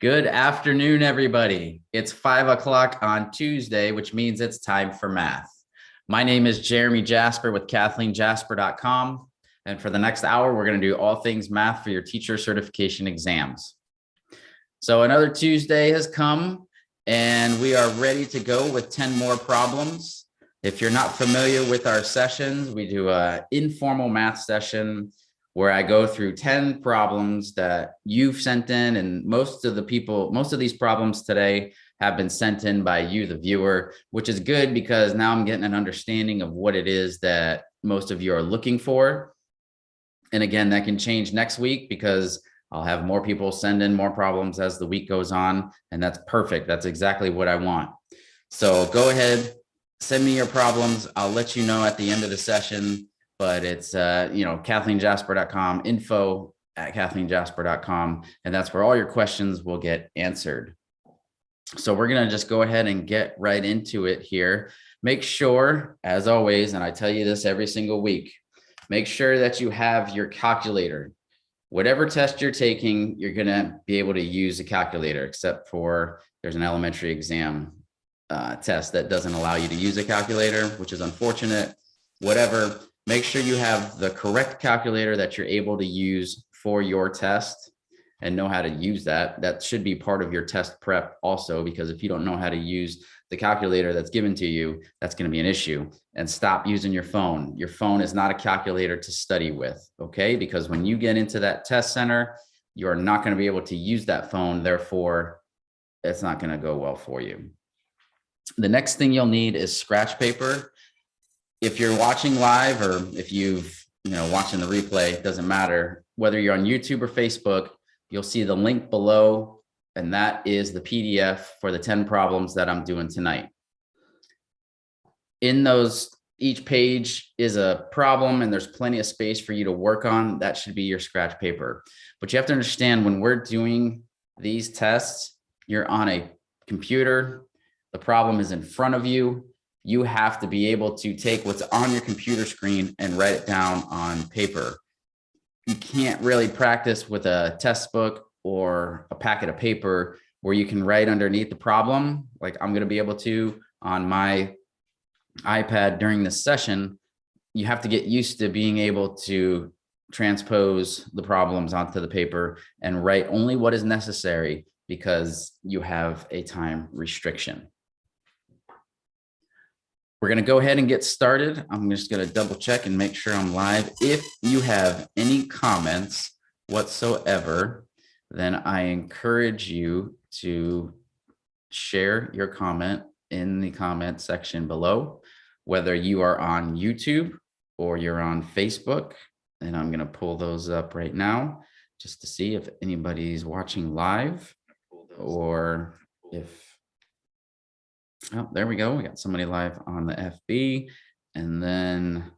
Good afternoon, everybody. It's 5 o'clock on Tuesday, which means it's time for math. My name is Jeremy Jasper with KathleenJasper.com. And for the next hour, we're going to do all things math for your teacher certification exams. So another Tuesday has come and we are ready to go with 10 more problems. If you're not familiar with our sessions, we do an informal math session where I go through 10 problems that you've sent in, and most of these problems today have been sent in by you, the viewer, which is good because now I'm getting an understanding of what it is that most of you are looking for. And again, that can change next week because I'll have more people send in more problems as the week goes on, and that's perfect. That's exactly what I want. So go ahead, send me your problems. I'll let you know at the end of the session. But it's, KathleenJasper.com, info@KathleenJasper.com. And that's where all your questions will get answered. So we're going to just go ahead and get right into it here. Make sure, as always, and I tell you this every single week, make sure that you have your calculator. Whatever test you're taking, you're going to be able to use a calculator, except for there's an elementary exam test that doesn't allow you to use a calculator, which is unfortunate. Whatever. Make sure you have the correct calculator that you're able to use for your test and know how to use that. That should be part of your test prep also, because if you don't know how to use the calculator that's given to you, that's going to be an issue. And stop using your phone. Your phone is not a calculator to study with, okay? Because when you get into that test center, you are not going to be able to use that phone. Therefore, it's not going to go well for you. The next thing you'll need is scratch paper. If you're watching live or if you've, watching the replay, it doesn't matter. Whether you're on YouTube or Facebook, you'll see the link below, and that is the PDF for the 10 problems that I'm doing tonight. In those, each page is a problem and there's plenty of space for you to work on. That should be your scratch paper. But you have to understand, when we're doing these tests, you're on a computer. The problem is in front of you. You have to be able to take what's on your computer screen and write it down on paper. You can't really practice with a test book or a packet of paper where you can write underneath the problem, like I'm going to be able to on my iPad during this session. You have to get used to being able to transpose the problems onto the paper and write only what is necessary because you have a time restriction. We're going to go ahead and get started. I'm just going to double check and make sure I'm live. If you have any comments whatsoever, then I encourage you to share your comment in the comment section below, whether you are on YouTube or you're on Facebook. And I'm going to pull those up right now just to see if anybody's watching live or if oh, there we go. We got somebody live on the FB, and then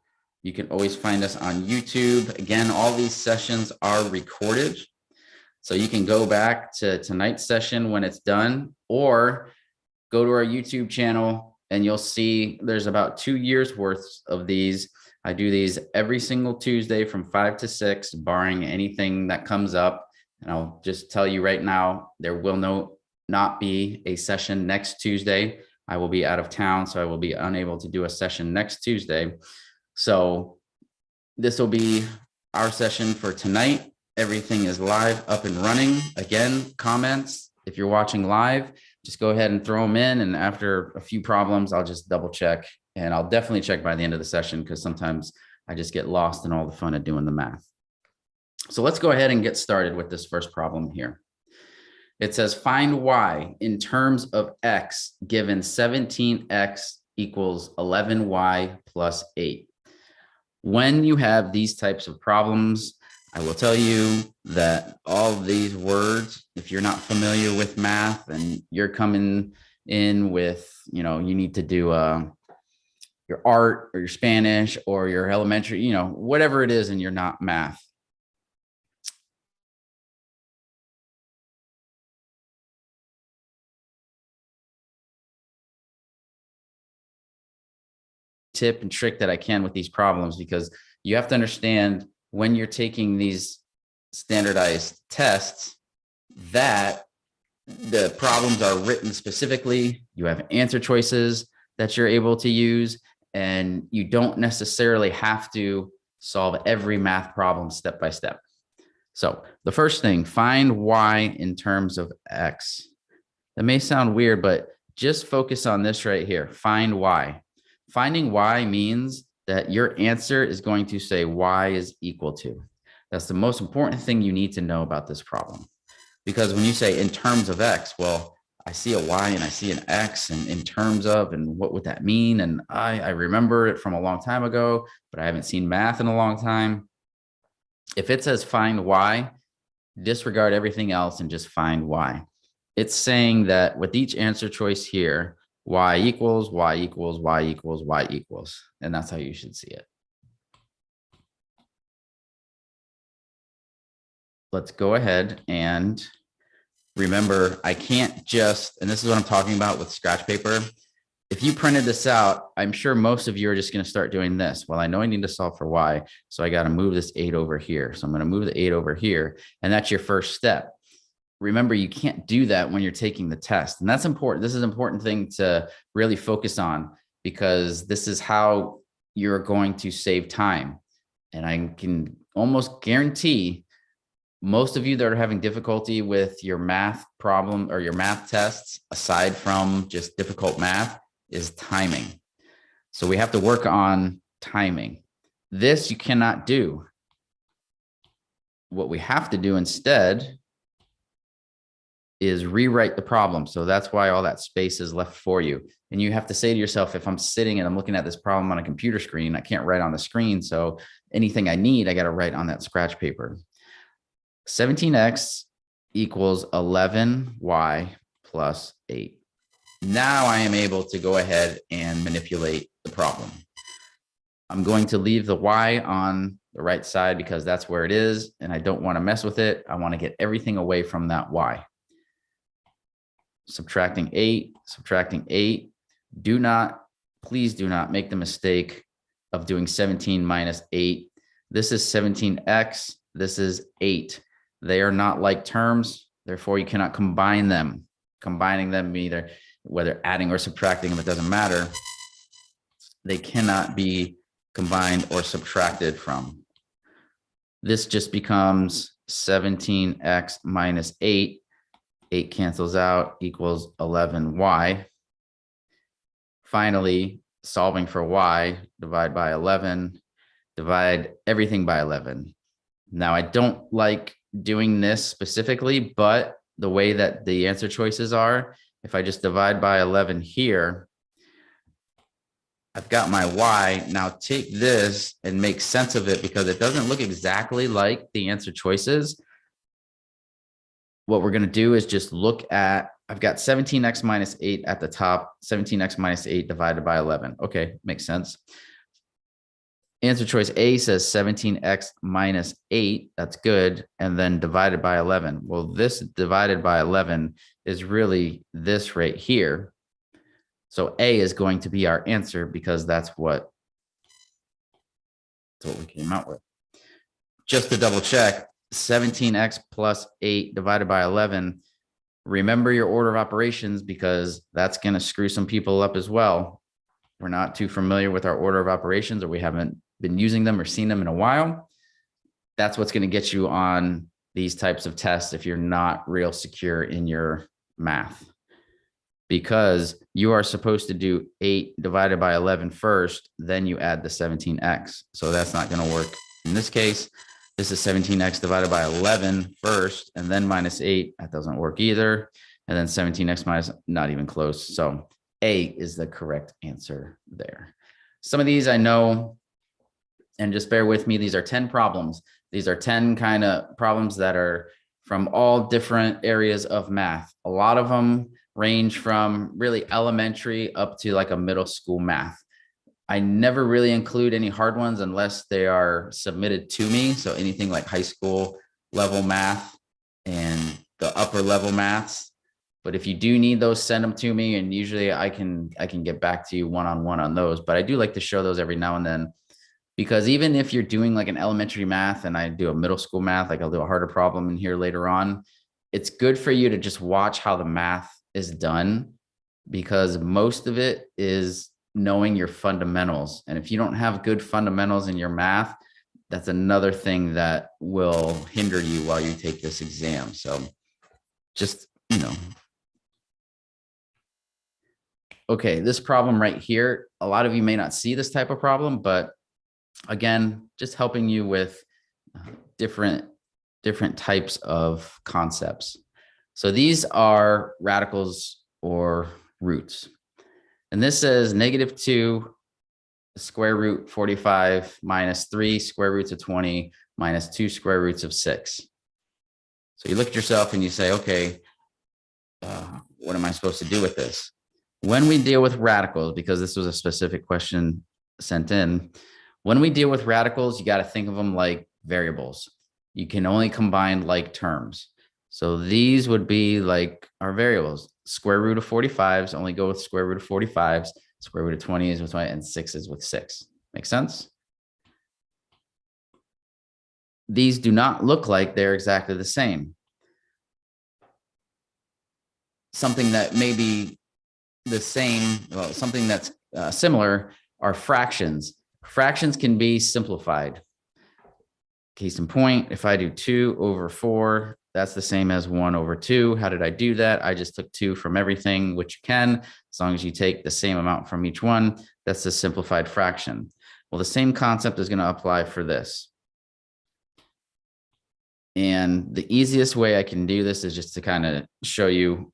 you can always find us on YouTube. Again, all these sessions are recorded, so you can go back to tonight's session when it's done, or go to our YouTube channel and you'll see there's about 2 years worth of these. I do these every single Tuesday from 5 to 6, barring anything that comes up. And I'll just tell you right now, there will not be a session next Tuesday. I will be out of town, so I will be unable to do a session next Tuesday. So this will be our session for tonight. Everything is live, up and running. Again, comments, if you're watching live, just go ahead and throw them in. And after a few problems, I'll just double check. And I'll definitely check by the end of the session because sometimes I just get lost in all the fun of doing the math. So let's go ahead and get started with this first problem here. It says find y in terms of x given 17x equals 11y plus 8. When you have these types of problems, I will tell you that all of these words, if you're not familiar with math and you're coming in with, you need to do your art or your Spanish or your elementary, whatever it is, and you're not math. Tip and trick that I can with these problems, because you have to understand when you're taking these standardized tests that the problems are written specifically. You have answer choices that you're able to use, and you don't necessarily have to solve every math problem step by step. So the first thing, find y in terms of x. That may sound weird, but just focus on this right here. Find y. Finding y means that your answer is going to say y is equal to. That's the most important thing you need to know about this problem. Because when you say in terms of x, well, I see a y and I see an x, and in terms of, and what would that mean? And I remember it from a long time ago, but I haven't seen math in a long time. If it says find y, disregard everything else and just find y. It's saying that with each answer choice here, y equals, y equals, y equals, y equals. And that's how you should see it. Let's go ahead and remember, I can't just, and this is what I'm talking about with scratch paper. If you printed this out, I'm sure most of you are just going to start doing this. Well, I know I need to solve for y, so I got to move this 8 over here. So I'm going to move the 8 over here, and that's your first step. Remember, you can't do that when you're taking the test. And that's important. This is an important thing to really focus on, because this is how you're going to save time. And I can almost guarantee most of you that are having difficulty with your math problem or your math tests, aside from just difficult math, is timing. So we have to work on timing. This you cannot do. What we have to do instead is rewrite the problem. So that's why all that space is left for you. And you have to say to yourself, if I'm sitting and I'm looking at this problem on a computer screen, I can't write on the screen. So anything I need, I got to write on that scratch paper. 17x equals 11y plus 8. Now I am able to go ahead and manipulate the problem. I'm going to leave the y on the right side because that's where it is, and I don't want to mess with it. I want to get everything away from that y. Subtracting 8, subtracting 8. Please do not make the mistake of doing 17 minus 8. This is 17x. This is 8. They are not like terms. Therefore, you cannot combine them. Combining them, either whether adding or subtracting them, it doesn't matter. They cannot be combined or subtracted from. This just becomes 17x minus 8. 8 cancels out, equals 11y. Finally, solving for y, divide by 11, divide everything by 11. Now, I don't like doing this specifically, but the way that the answer choices are, if I just divide by 11 here, I've got my y. Now take this and make sense of it, because it doesn't look exactly like the answer choices. What we're going to do is just look at, I've got 17x minus 8 at the top, 17x minus 8 divided by 11. Okay, makes sense. Answer choice A says 17x minus 8. That's good. And then divided by 11. Well, this divided by 11 is really this right here. So A is going to be our answer, because that's what we came out with. Just to double check, 17x plus 8 divided by 11. Remember your order of operations, because that's going to screw some people up as well. We're not too familiar with our order of operations, or we haven't been using them or seen them in a while. That's what's going to get you on these types of tests if you're not real secure in your math, because you are supposed to do 8 divided by 11 first, then you add the 17x. So that's not going to work in this case. This is 17x divided by 11 first, and then minus 8. That doesn't work either. And then 17x minus, not even close. So A is the correct answer there. Some of these I know, and just bear with me, these are 10 problems. These are 10 kind of problems that are from all different areas of math. A lot of them range from really elementary up to like a middle school math. I never really include any hard ones unless they are submitted to me. So anything like high school level math and the upper level maths. But if you do need those, send them to me, and usually I can get back to you one-on-one on those. But I do like to show those every now and then, because even if you're doing like an elementary math and I do a middle school math, like I'll do a harder problem in here later on, it's good for you to just watch how the math is done, because most of it is knowing your fundamentals. And if you don't have good fundamentals in your math, that's another thing that will hinder you while you take this exam. So just, okay, this problem right here, a lot of you may not see this type of problem, but again, just helping you with different types of concepts. So these are radicals or roots. And this says -2 square root 45 minus 3 square roots of 20 minus 2 square roots of 6. So you look at yourself and you say, okay, what am I supposed to do with this? When we deal with radicals, because this was a specific question sent in, when we deal with radicals, you got to think of them like variables. You can only combine like terms. So these would be like our variables. Square root of 45s only go with square root of 45s. Square root of 20 is with 20, and 6 is with 6. Make sense? These do not look like they're exactly the same. Something that may be the same, well, something that's similar are fractions. Fractions can be simplified. Case in point, if I do 2 over 4, that's the same as 1 over 2. How did I do that? I just took 2 from everything, which you can, as long as you take the same amount from each one. That's the simplified fraction. Well, the same concept is going to apply for this. And the easiest way I can do this is just to kind of show you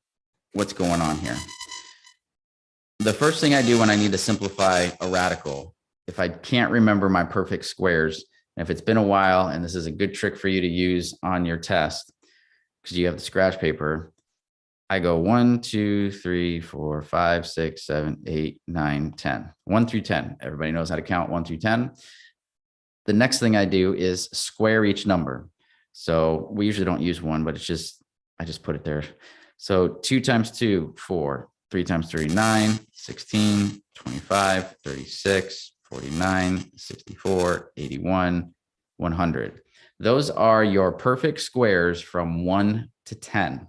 what's going on here. The first thing I do when I need to simplify a radical, if I can't remember my perfect squares, and if it's been a while, and this is a good trick for you to use on your test, because you have the scratch paper, I go 1, 2, 3, 4, 5, 6, 7, 8, 9, 10. 1 through 10. Everybody knows how to count 1 through 10. The next thing I do is square each number. So we usually don't use 1, but it's just, I just put it there. So 2 times 2, 4. 3 times 3, 9, 16, 25, 36, 49, 64, 81, 100. Those are your perfect squares from 1 to 10.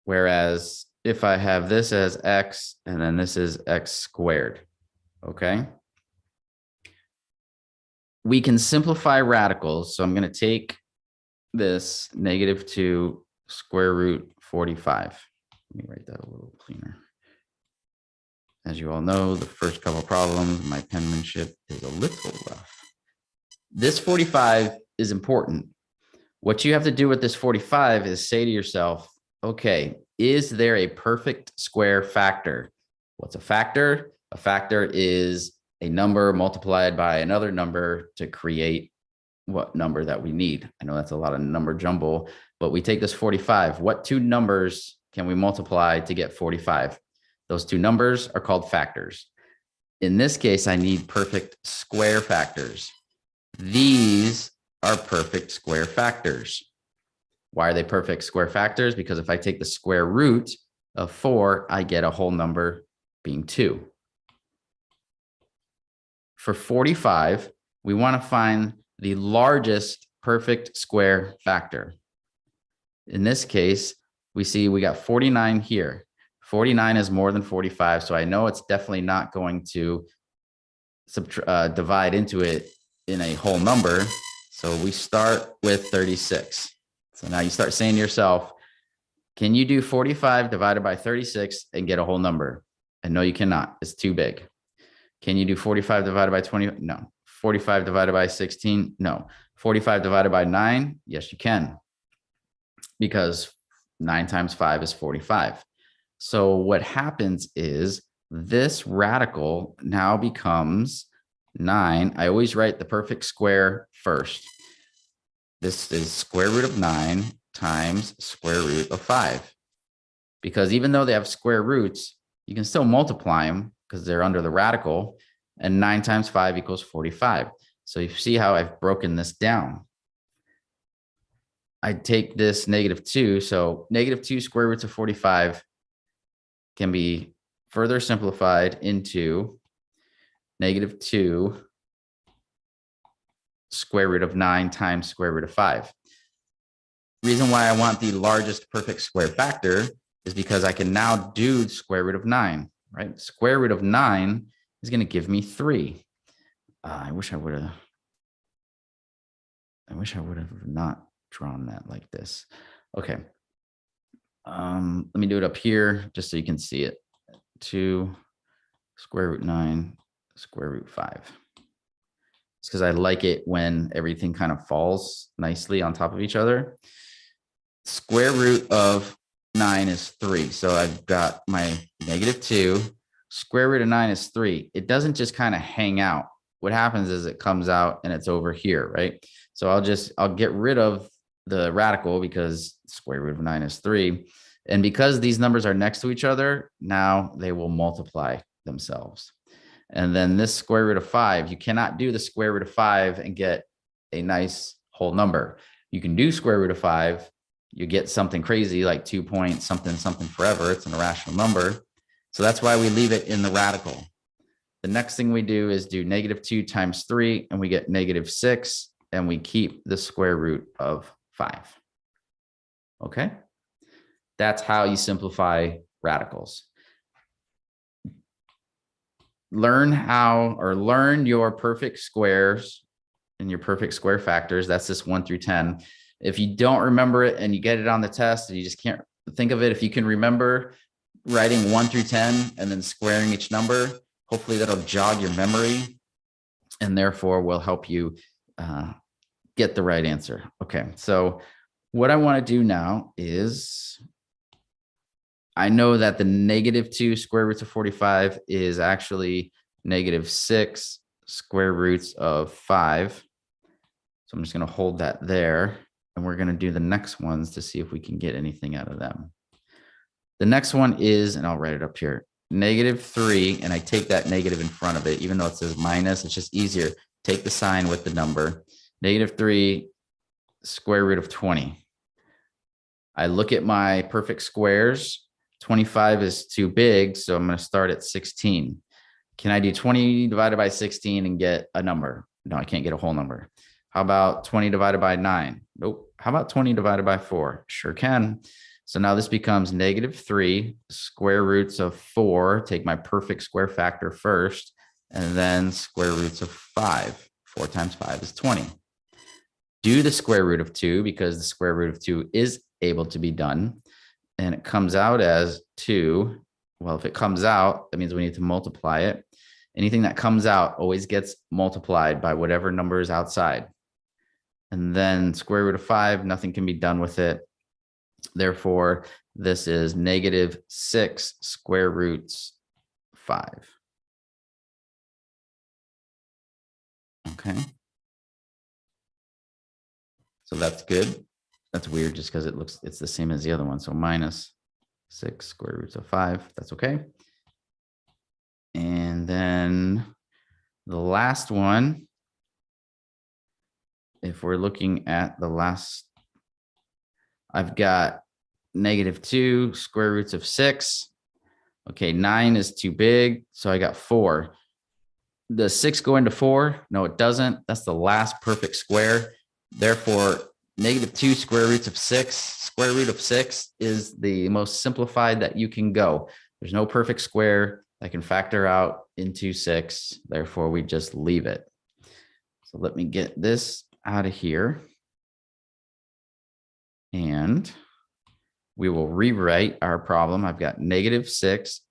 Whereas if I have this as x and then this is x squared, okay? We can simplify radicals. So I'm going to take this -2 square root 45. Let me write that a little cleaner. As you all know, the first couple of problems, my penmanship is a little rough. This 45 is important. What you have to do with this 45 is say to yourself, okay, is there a perfect square factor? What's a factor? A factor is a number multiplied by another number to create what number that we need. I know that's a lot of number jumble, but we take this 45. What two numbers can we multiply to get 45? Those two numbers are called factors. In this case, I need perfect square factors. These are perfect square factors. Why are they perfect square factors? Because if I take the square root of 4, I get a whole number being 2. For 45, we want to find the largest perfect square factor. In this case, we see we got 49 here. 49 is more than 45, so I know it's definitely not going to divide into it in a whole number. So we start with 36. So now you start saying to yourself, can you do 45 divided by 36 and get a whole number? And no, you cannot. It's too big. Can you do 45 divided by 20? No. 45 divided by 16? No. 45 divided by 9? Yes, you can. Because 9 times 5 is 45. So what happens is this radical now becomes 9. I always write the perfect square first. This is square root of 9 times square root of 5. Because even though they have square roots, you can still multiply them because they're under the radical. And 9 times 5 equals 45. So you see how I've broken this down. I take this -2. So -2 square roots of 45 can be further simplified into -2 square root of 9 times square root of 5. reason why I want the largest perfect square factor is because I can now do square root of 9, right? Square root of 9 is going to give me 3. I wish I would have not drawn that like this. Okay. Let me do it up here just so you can see it. 2 square root 9 square root 5. It's because I like it when everything kind of falls nicely on top of each other. Square root of 9 is 3. So I've got my -2. Square root of 9 is 3. It doesn't just kind of hang out. What happens is it comes out and it's over here, right? So I'll get rid of the radical because square root of 9 is 3. And because these numbers are next to each other, now they will multiply themselves. And then this square root of 5, you cannot do the square root of 5 and get a nice whole number. You can do square root of 5. You get something crazy like 2 point something something forever. It's an irrational number. So that's why we leave it in the radical. The next thing we do is do -2 times 3, and we get -6, and we keep the square root of 5. Okay? That's how you simplify radicals. Learn your perfect squares and your perfect square factors. That's this 1 through 10. If you don't remember it and you get it on the test and you just can't think of it, if you can remember writing 1 through 10 and then squaring each number, hopefully that'll jog your memory and therefore will help you get the right answer. Okay, so what I want to do now is, I know that the -2 square roots of 45 is actually -6 square roots of 5. So I'm just going to hold that there, and we're going to do the next ones to see if we can get anything out of them. The next one is, and I'll write it up here, -3, and I take that negative in front of it, even though it says minus, it's just easier. Take the sign with the number. -3 square root of 20. I look at my perfect squares. 25 is too big, so I'm going to start at 16. Can I do 20 divided by 16 and get a number? No, I can't get a whole number. How about 20 divided by 9? Nope. How about 20 divided by 4? Sure can. So now this becomes -3 square roots of 4. Take my perfect square factor first, and then square roots of 5. 4 times 5 is 20. Do the square root of 2 because the square root of 2 is able to be done. And it comes out as 2. Well, if it comes out, that means we need to multiply it. Anything that comes out always gets multiplied by whatever number is outside. And then square root of 5, nothing can be done with it. Therefore, this is -6 square roots 5. Okay. So that's good. That's weird just because it's the same as the other one. So -6 square roots of 5. That's okay. And then the last one, if we're looking at the last, I've got -2 square roots of 6. Okay, 9 is too big, so I got 4. Does 6 go into 4? No, it doesn't. That's the last perfect square. Therefore, -2 square roots of 6, square root of 6 is the most simplified that you can go. There's no perfect square that can factor out into 6. Therefore, we just leave it. So let me get this out of here. And we will rewrite our problem. I've got -6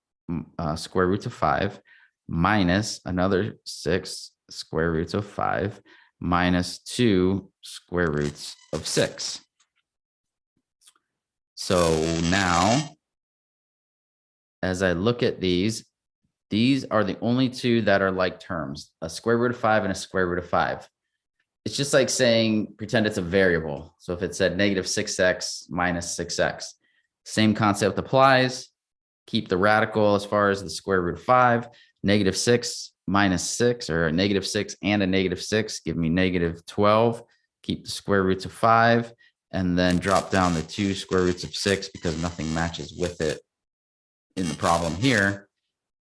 square roots of 5 minus another 6 square roots of 5 minus 2 square roots of 6. So now, as I look at these are the only two that are like terms, a square root of 5 and a square root of 5. It's just like saying, pretend it's a variable. So if it said -6x minus 6x, same concept applies. Keep the radical as far as the square root of 5. -6 minus 6, or a -6 and a -6 give me -12. Keep the square roots of 5, and then drop down the 2 square roots of 6 because nothing matches with it in the problem here.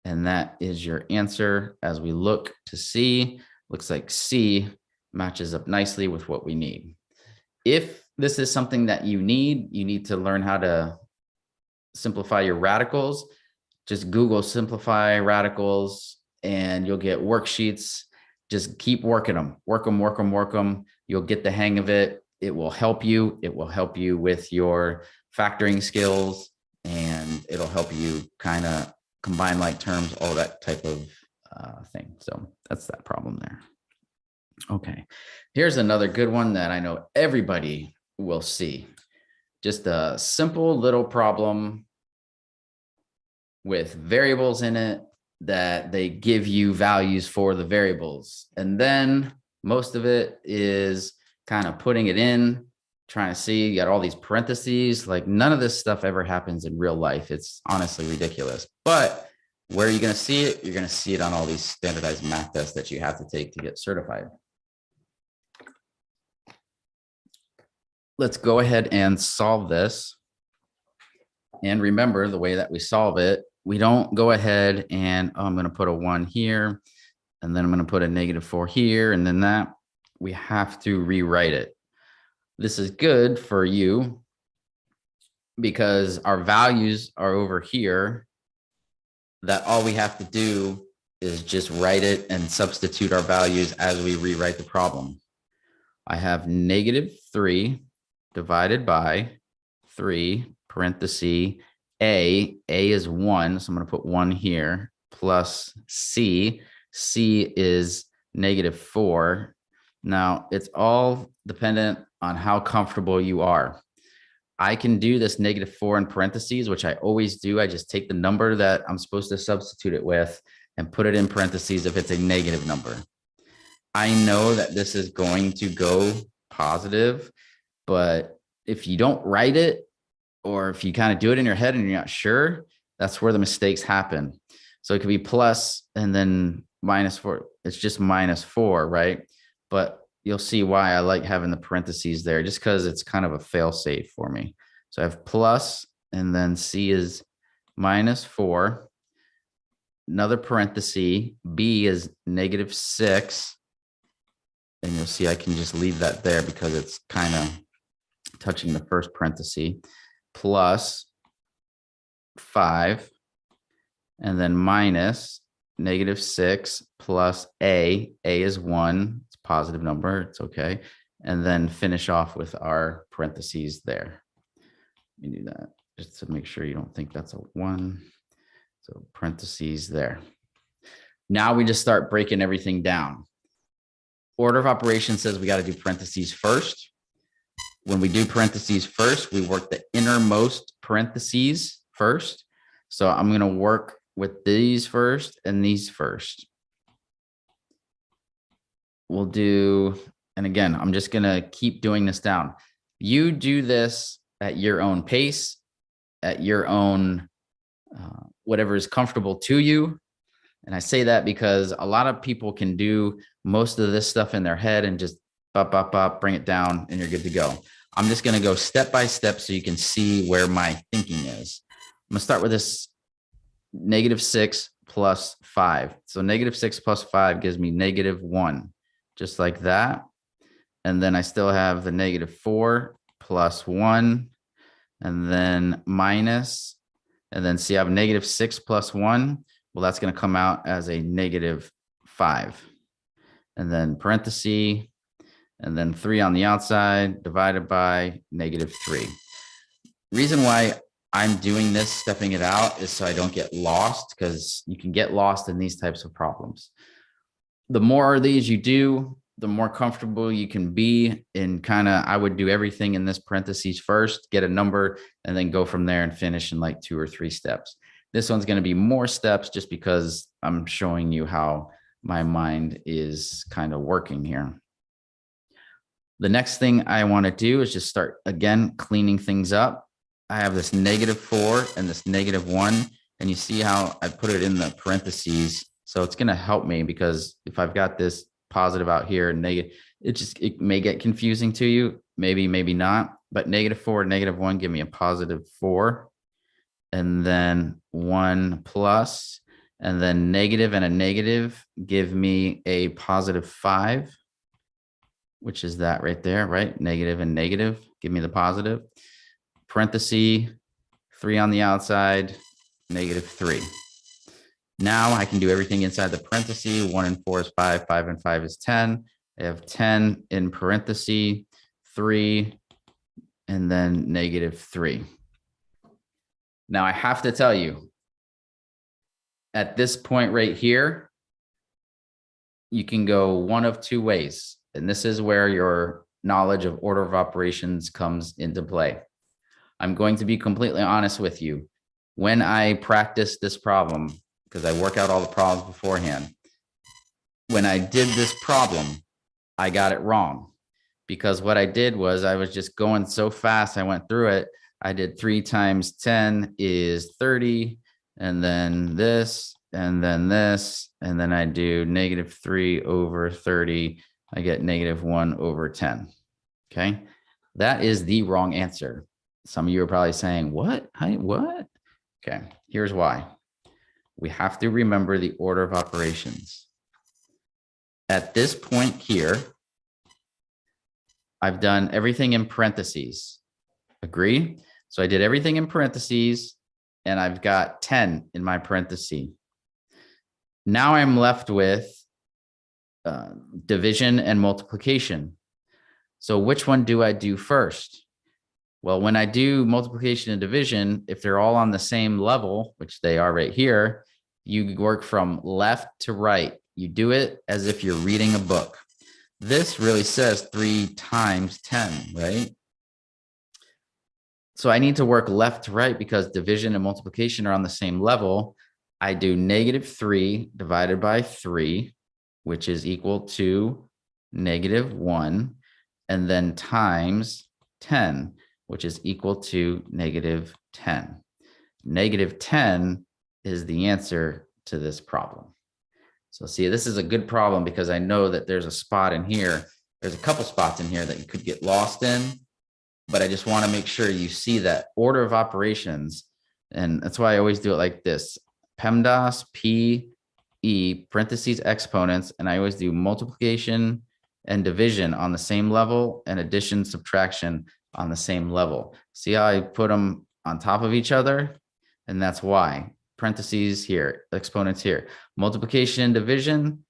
And that is your answer. As we look to C, looks like C matches up nicely with what we need. If This is something that you need. You need to learn how to simplify your radicals. Just Google simplify radicals and you'll get worksheets. Just keep working them, work them, work them, work them. You'll get the hang of it. It will help you. It will help you with your factoring skills, and it'll help you kind of combine like terms, all that type of thing. So that's that problem there. Okay, here's another good one that I know everybody will see. Just a simple little problem with variables in it that they give you values for the variables. And then most of it is kind of putting it in, trying to see, you got all these parentheses, like none of this stuff ever happens in real life. It's honestly ridiculous. But where are you going to see it? You're going to see it on all these standardized math tests that you have to take to get certified. Let's go ahead and solve this. And remember, the way that we solve it, we don't go ahead and I'm going to put a 1 here, and then I'm going to put a -4 here, and then that. We have to rewrite it. This is good for you because our values are over here, that all we have to do is just write it and substitute our values as we rewrite the problem. I have -3 divided by 3 parenthesis A is 1. So I'm going to put 1 here, plus C is -4. Now it's all dependent on how comfortable you are. I can do this -4 in parentheses, which I always do. I just take the number that I'm supposed to substitute it with and put it in parentheses if it's a negative number. I know that this is going to go positive, but if you don't write it, or if you kind of do it in your head and you're not sure, that's where the mistakes happen. So it could be plus and then -4. It's just -4, right? But you'll see why I like having the parentheses there, just because it's kind of a fail safe for me. So I have plus, and then C is -4. Another parenthesis, B is -6. And you'll see I can just leave that there because it's kind of touching the first parenthesis, plus 5, and then minus -6 plus A is 1. It's a positive number. It's okay. And then finish off with our parentheses there. Let me do that just to make sure you don't think that's a 1. So parentheses there. Now we just start breaking everything down. Order of operations says we got to do parentheses first. When we do parentheses first, we work the innermost parentheses first. So I'm going to work with these first and these first. We'll do, and again, I'm just going to keep doing this down. You do this at your own pace, at your own, whatever is comfortable to you. And I say that because a lot of people can do most of this stuff in their head and just bring it down and you're good to go. I'm just going to go step by step so you can see where my thinking is. I'm going to start with this -6 plus 5. So -6 plus 5 gives me -1, just like that. And then I still have the -4 plus 1, and then minus, and then see I have -6 plus 1. Well, that's going to come out as a -5, and then parenthesis, and then 3 on the outside divided by -3. Reason why I'm doing this, stepping it out, is so I don't get lost, because you can get lost in these types of problems. The more of these you do, the more comfortable you can be in kind of, I would do everything in this parentheses first, get a number, and then go from there and finish in like 2 or 3 steps. This one's going to be more steps just because I'm showing you how my mind is kind of working here. The next thing I want to do is just start again cleaning things up. I have this -4 and this -1, and you see how I put it in the parentheses. So it's going to help me, because if I've got this positive out here and negative, it may get confusing to you. Maybe not, but -4, -1 give me a +4, and then 1 plus, and then negative and a negative give me a +5. which is that right there, right? Negative and negative. Give me the positive. Parenthesis, 3 on the outside, -3. Now I can do everything inside the parenthesis. 1 and 4 is 5, 5 and 5 is 10. I have 10 in parenthesis, 3, and then -3. Now I have to tell you, at this point right here, you can go one of two ways. And this is where your knowledge of order of operations comes into play. I'm going to be completely honest with you. When I practice this problem, because I work out all the problems beforehand, when I did this problem, I got it wrong. Because what I did was I was just going so fast, I went through it. I did 3 times 10 is 30, and then this, and then this, and then I do -3 over 30. I get -1 over 10. Okay, that is the wrong answer. Some of you are probably saying, what? What? Okay, here's why. We have to remember the order of operations. At this point here, I've done everything in parentheses. Agree? So I did everything in parentheses, and I've got 10 in my parentheses. Now I'm left with division and multiplication. So which one do I do first? Well, when I do multiplication and division, if they're all on the same level, which they are right here, you work from left to right. You do it as if you're reading a book. This really says 3 times 10, right? So I need to work left to right because division and multiplication are on the same level. I do -3 divided by 3, which is equal to -1, and then times 10, which is equal to -10. -10 is the answer to this problem. So see, this is a good problem because I know that there's a spot in here. There's a couple spots in here that you could get lost in, but I just want to make sure you see that order of operations. And that's why I always do it like this. PEMDAS, PE, parentheses, exponents, and I always do multiplication and division on the same level and addition, subtraction on the same level. See how I put them on top of each other? And that's why. Parentheses here, exponents here. Multiplication and division,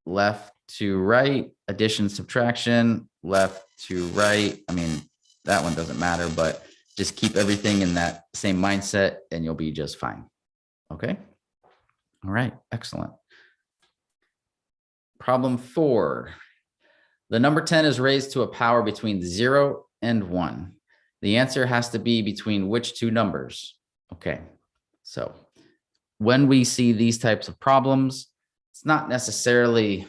left to right. Addition, subtraction, left to right. I mean, that one doesn't matter, but just keep everything in that same mindset and you'll be just fine. Okay. All right. Excellent. Problem 4. The number 10 is raised to a power between 0 and 1. The answer has to be between which two numbers? Okay. So when we see these types of problems, it's not necessarily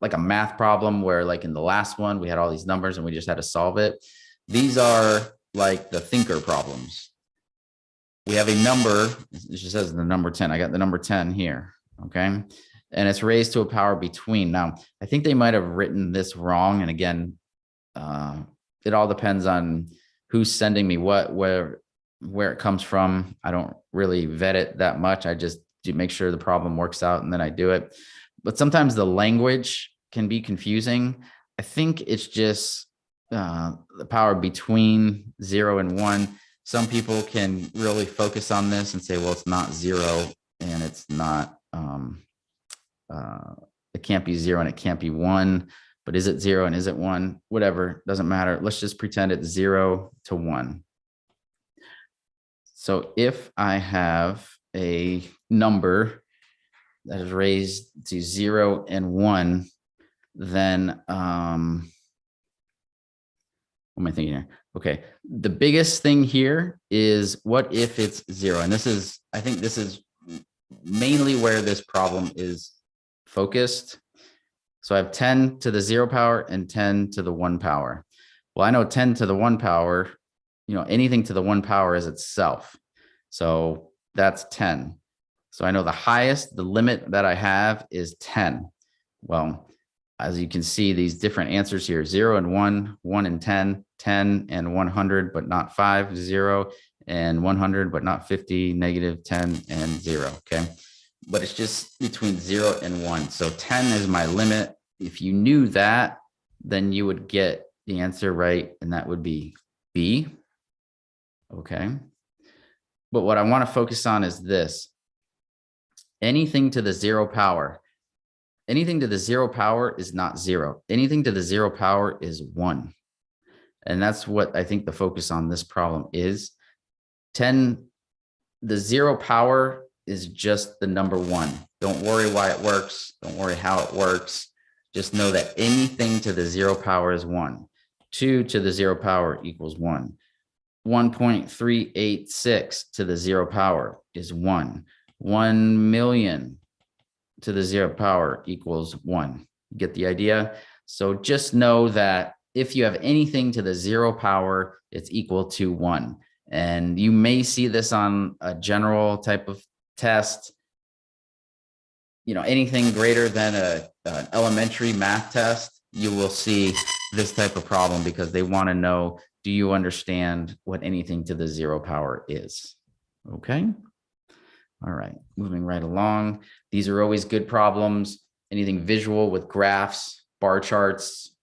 like a math problem where like in the last one, we had all these numbers and we just had to solve it. These are like the thinker problems. We have a number, it just says the number 10. I got the number 10 here, okay? And it's raised to a power between. Now, I think they might have written this wrong. And again, it all depends on who's sending me what, where it comes from. I don't really vet it that much. I just do make sure the problem works out and then I do it. But sometimes the language can be confusing. I think it's just the power between 0 and 1. Some people can really focus on this and say, well, it's not 0 and it's not, it can't be 0 and it can't be 1, but is it 0 and is it 1? Whatever, doesn't matter. Let's just pretend it's 0 to 1. So if I have a number that is raised to 0 and 1, then what am I thinking here? Okay, the biggest thing here is what if it's 0? And this is, I think this is mainly where this problem is focused. So I have 10 to the 0 power and 10 to the 1 power. Well, I know 10 to the 1 power, you know, anything to the 1 power is itself. So that's 10. So I know the highest, the limit that I have is 10. Well, as you can see, these different answers here, 0 and 1, 1 and 10, 10 and 100, but not 5, 0 and 100, but not 50, -10 and 0, okay? But it's just between 0 and 1. So 10 is my limit. If you knew that, then you would get the answer right, and that would be B. Okay. But what I want to focus on is this. Anything to the 0 power. Anything to the 0 power is not 0. Anything to the 0 power is 1. And that's what I think the focus on this problem is. 10, the 0 power is just the number 1. Don't worry why it works. Don't worry how it works. Just know that anything to the 0 power is 1. 2 to the 0 power equals 1. 1.386 to the 0 power is 1. 1 million to the 0 power equals 1. Get the idea? So just know that if you have anything to the 0 power, it's equal to 1. And you may see this on a general type of test. You know, anything greater than an elementary math test, you will see this type of problem because they want to know, do you understand what anything to the 0 power is? Okay. All right, moving right along. These are always good problems, anything visual with graphs, bar charts,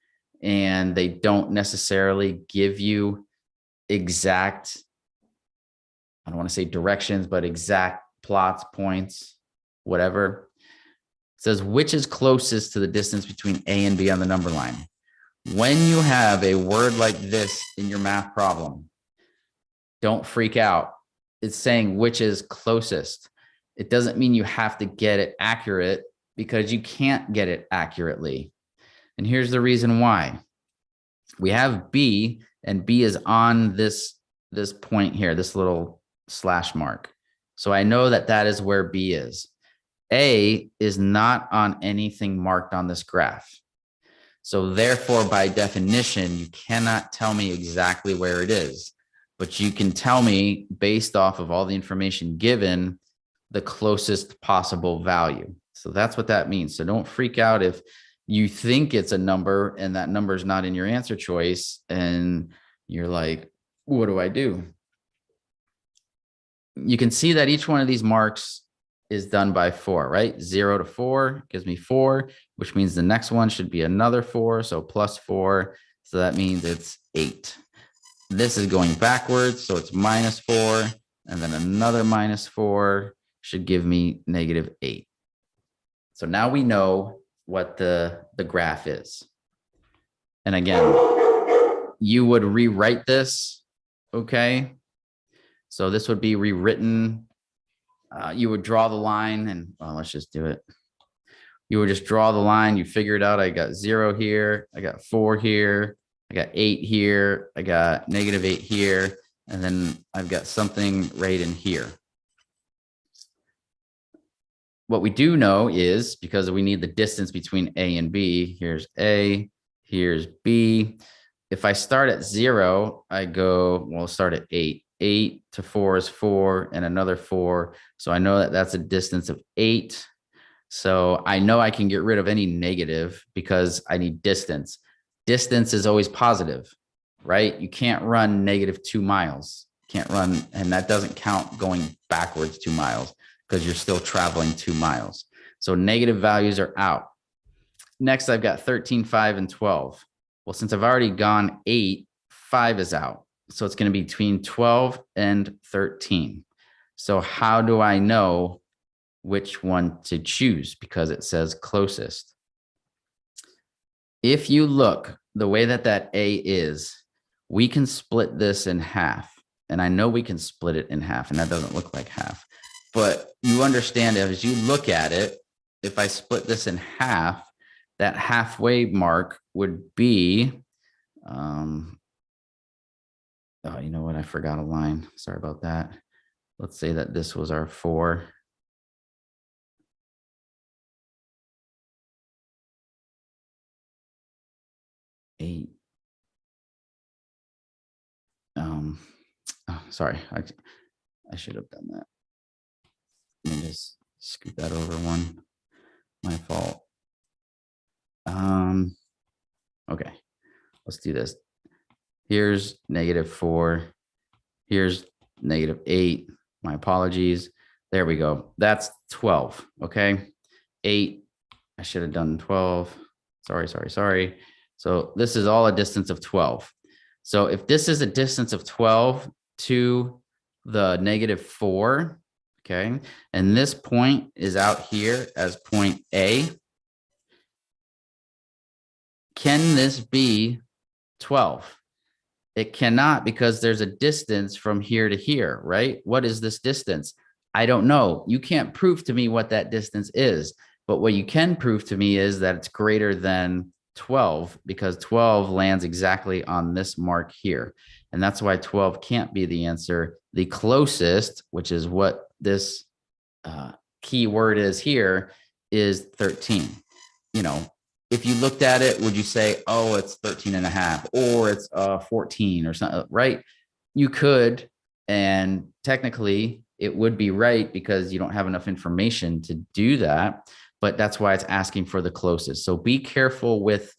and they don't necessarily give you exact, I don't want to say directions, but exact plots, points, whatever. It says, which is closest to the distance between A and B on the number line? When you have a word like this in your math problem, don't freak out. It's saying which is closest. It doesn't mean you have to get it accurate because you can't get it accurately. And here's the reason why. We have B, and B is on this point here, this little slash mark. So I know that that is where B is. A is not on anything marked on this graph. So therefore, by definition, you cannot tell me exactly where it is, but you can tell me based off of all the information given, the closest possible value. So that's what that means. So don't freak out if you think it's a number and that number is not in your answer choice and you're like, what do I do? You can see that each one of these marks is done by 4, right? 0 to 4 gives me 4, which means the next one should be another 4. So plus 4. So that means it's 8. This is going backwards. So it's minus 4 and then another minus 4 should give me negative 8. So now we know what the graph is. And again, you would rewrite this, okay? So this would be rewritten. You would draw the line and, well, let's just do it. You would just draw the line. You figure it out. I got 0 here. I got 4 here. I got 8 here. I got negative 8 here. And then I've got something right in here. What we do know is, because we need the distance between A and B, here's A, here's B. If I start at 0, I go, well, start at 8. 8 to 4 is 4 and another 4. So I know that that's a distance of 8. So I know I can get rid of any negative because I need distance. Distance is always positive, right? You can't run negative 2 miles. Can't run, and that doesn't count going backwards 2 miles because you're still traveling 2 miles. So negative values are out. Next, I've got 13, 5, and 12. Well, since I've already gone 8, 5 is out. So it's going to be between 12 and 13. So how do I know which one to choose? Because it says closest. If you look the way that that A is, we can split this in half. And I know we can split it in half, and that doesn't look like half. But you understand, as you look at it, if I split this in half, that halfway mark would be, oh, you know what? I forgot a line. Sorry about that. Let's say that this was our 4. Eight. Oh, sorry. I should have done that. Let me just scoot that over one. My fault. Okay. Let's do this. Here's negative 4. Here's negative 8. My apologies. There we go. That's 12. Okay. 8. I should have done 12. Sorry. So this is all a distance of 12. So if this is a distance of 12 to the -4, okay, and this point is out here as point A, can this be 12? It cannot, because there's a distance from here to here, right? What is this distance? I don't know. You can't prove to me what that distance is, but what you can prove to me is that it's greater than 12, because 12 lands exactly on this mark here. And that's why 12 can't be the answer. The closest, which is what this key word is here, is 13. You know, if you looked at it, would you say, oh, it's 13 and a half, or it's 14 or something, right? You could, and technically it would be right because you don't have enough information to do that, but that's why it's asking for the closest. So be careful with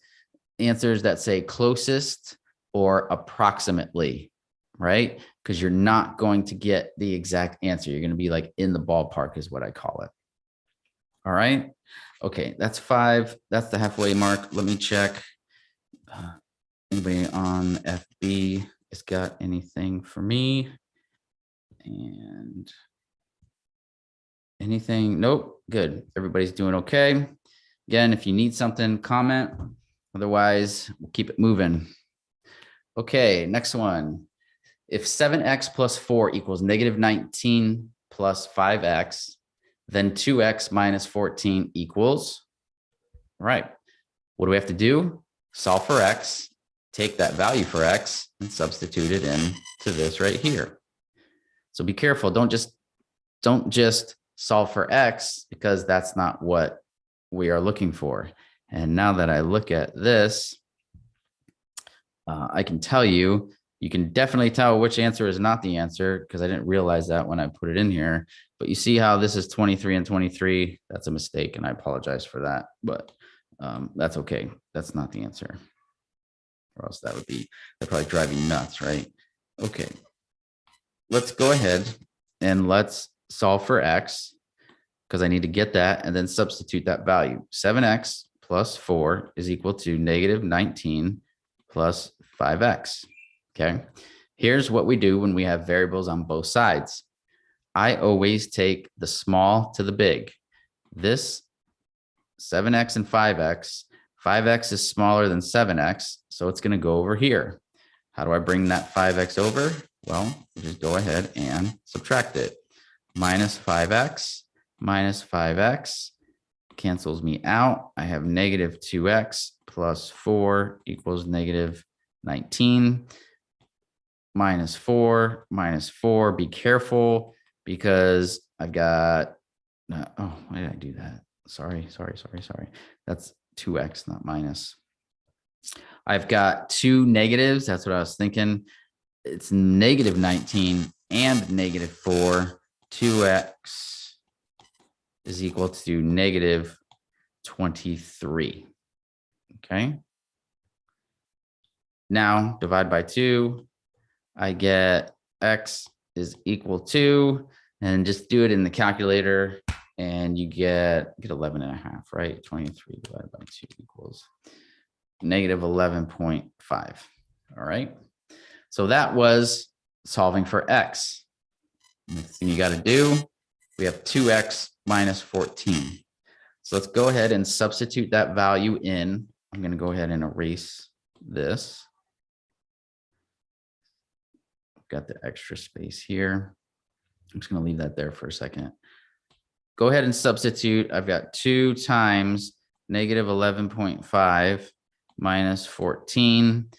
answers that say closest or approximately, right? Because you're not going to get the exact answer. You're going to be like in the ballpark is what I call it. All right. Okay, that's 5. That's the halfway mark. Let me check. Anybody on FB has got anything for me? And anything? Nope. Good. Everybody's doing okay. Again, if you need something, comment. Otherwise, we'll keep it moving. Okay, next one. If 7x plus 4 equals -19 plus 5x, then 2x minus 14 equals, all right, what do we have to do? Solve for x, take that value for x, and substitute it into this right here. So be careful. Don't just solve for x, because that's not what we are looking for. And now that I look at this, I can tell you, you can definitely tell which answer is not the answer, because I didn't realize that when I put it in here. But you see how this is 23 and 23. That's a mistake, and I apologize for that. But that's okay. That's not the answer. Or else that'd probably drive you nuts, right? Okay. Let's go ahead and let's solve for x, because I need to get that and then substitute that value. 7x plus 4 is equal to -19 plus 5x. Okay. Here's what we do when we have variables on both sides. I always take the small to the big. This 7x and 5x. 5x is smaller than 7x, so it's going to go over here. How do I bring that 5x over? Well, just go ahead and subtract it. Minus 5x minus 5x cancels me out. I have -2x plus 4 equals -19. Minus 4 minus 4. Be careful, because I've got, oh, why did I do that? Sorry. That's 2x, not minus. I've got 2 negatives. That's what I was thinking. It's -19 and -4. 2x is equal to -23. Okay. Now divide by 2. I get x is equal to, and just do it in the calculator, and you get 11 and a half, right? 23 divided by 2 equals -11.5. All right. So that was solving for x. Next thing you got to do, we have 2x minus 14. So let's go ahead and substitute that value in. I'm going to go ahead and erase this. Got the extra space here. I'm just going to leave that there for a second. Go ahead and substitute. I've got 2 times -11.5 minus 14.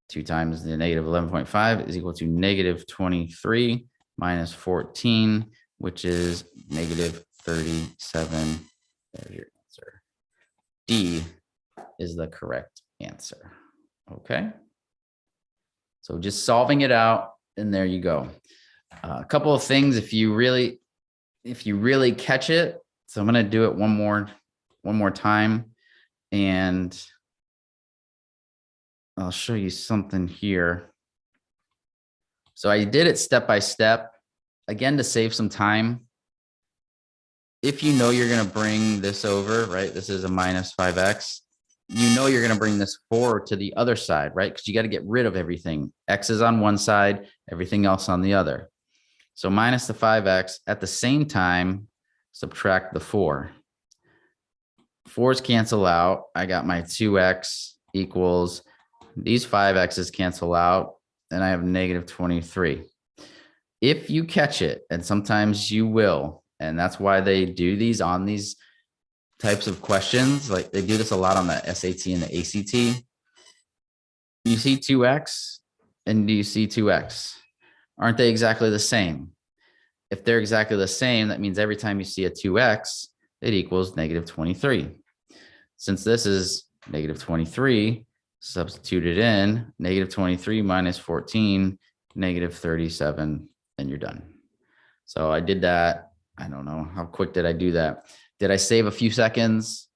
2 times the -11.5 is equal to -23 minus 14, which is -37. There's your answer. D is the correct answer. Okay. So just solving it out, and there you go. A couple of things, if you really catch it. So I'm going to do it one more time, and I'll show you something here. So I did it step by step, again, to save some time. If you know you're going to bring this over, right? This is a -5x. you know you're going to bring this 4 to the other side, right? Because you got to get rid of everything. X is on one side, everything else on the other. So minus the 5x. At the same time, subtract the 4. 4's cancel out. I got my 2x equals, these 5x's cancel out, and I have negative 23. If you catch it, and sometimes you will, and that's why they do these on these types of questions, like they do this a lot on the SAT and the ACT. You see 2x and do you see 2x? Aren't they exactly the same? If they're exactly the same, that means every time you see a 2x, it equals negative 23. Since this is negative 23, substitute it in, negative 23 minus 14, negative 37, and you're done. So I did that. I don't know, how quick did I do that? Did I save a few seconds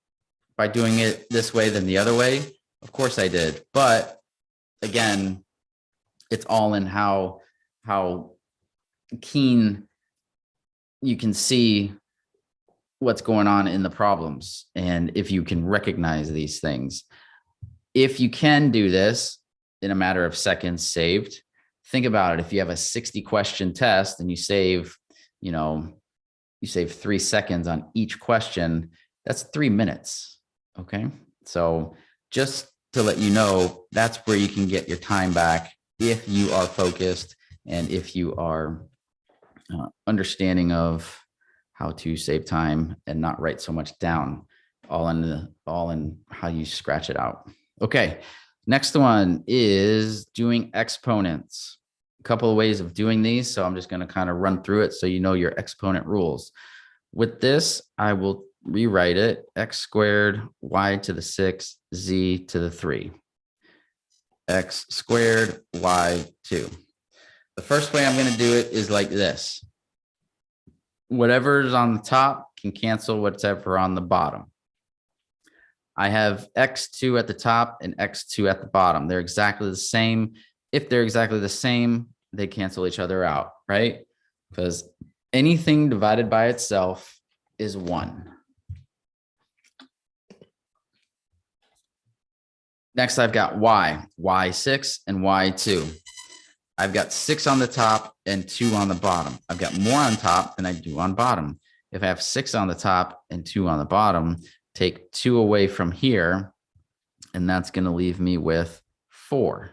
by doing it this way than the other way? Of course I did. But again, it's all in how keen you can see what's going on in the problems, and if you can recognize these things. If you can do this in a matter of seconds saved, think about it. If you have a 60 question test and you save 3 seconds on each question, that's 3 minutes. Okay. So just to let you know, that's where you can get your time back if you are focused and if you are understanding of how to save time and not write so much down, all in how you scratch it out. Okay. Next one is doing exponents. A couple of ways of doing these. So I'm just going to kind of run through it so you know your exponent rules. With this, I will rewrite it: x squared, y to the 6, z to the 3. X squared, y 2. The first way I'm going to do it is like this. Whatever's on the top can cancel whatever on the bottom. I have x2 at the top and x2 at the bottom. They're exactly the same. If they're exactly the same, they cancel each other out, right? Because anything divided by itself is 1. Next, I've got y6 and y2. I've got 6 on the top and 2 on the bottom. I've got more on top than I do on bottom. If I have 6 on the top and 2 on the bottom, take 2 away from here, and that's going to leave me with 4.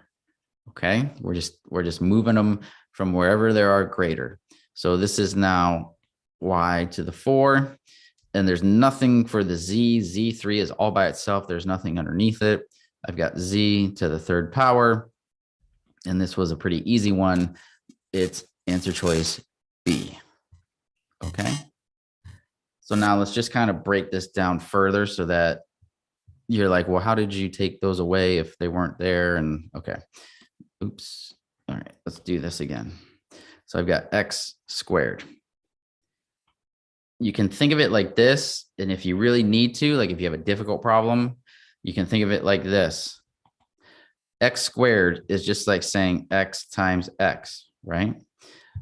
Okay, we're just moving them from wherever there are greater. So this is now y to the 4, and there's nothing for the z. Z3 is all by itself. There's nothing underneath it. I've got z to the 3rd power, and this was a pretty easy one. It's answer choice B. Okay. So now let's just kind of break this down further so that you're like, well, how did you take those away if they weren't there? And okay. Oops. All right, let's do this again. So I've got x squared. You can think of it like this. And if you really need to, like if you have a difficult problem, you can think of it like this. X squared is just like saying x times x, right?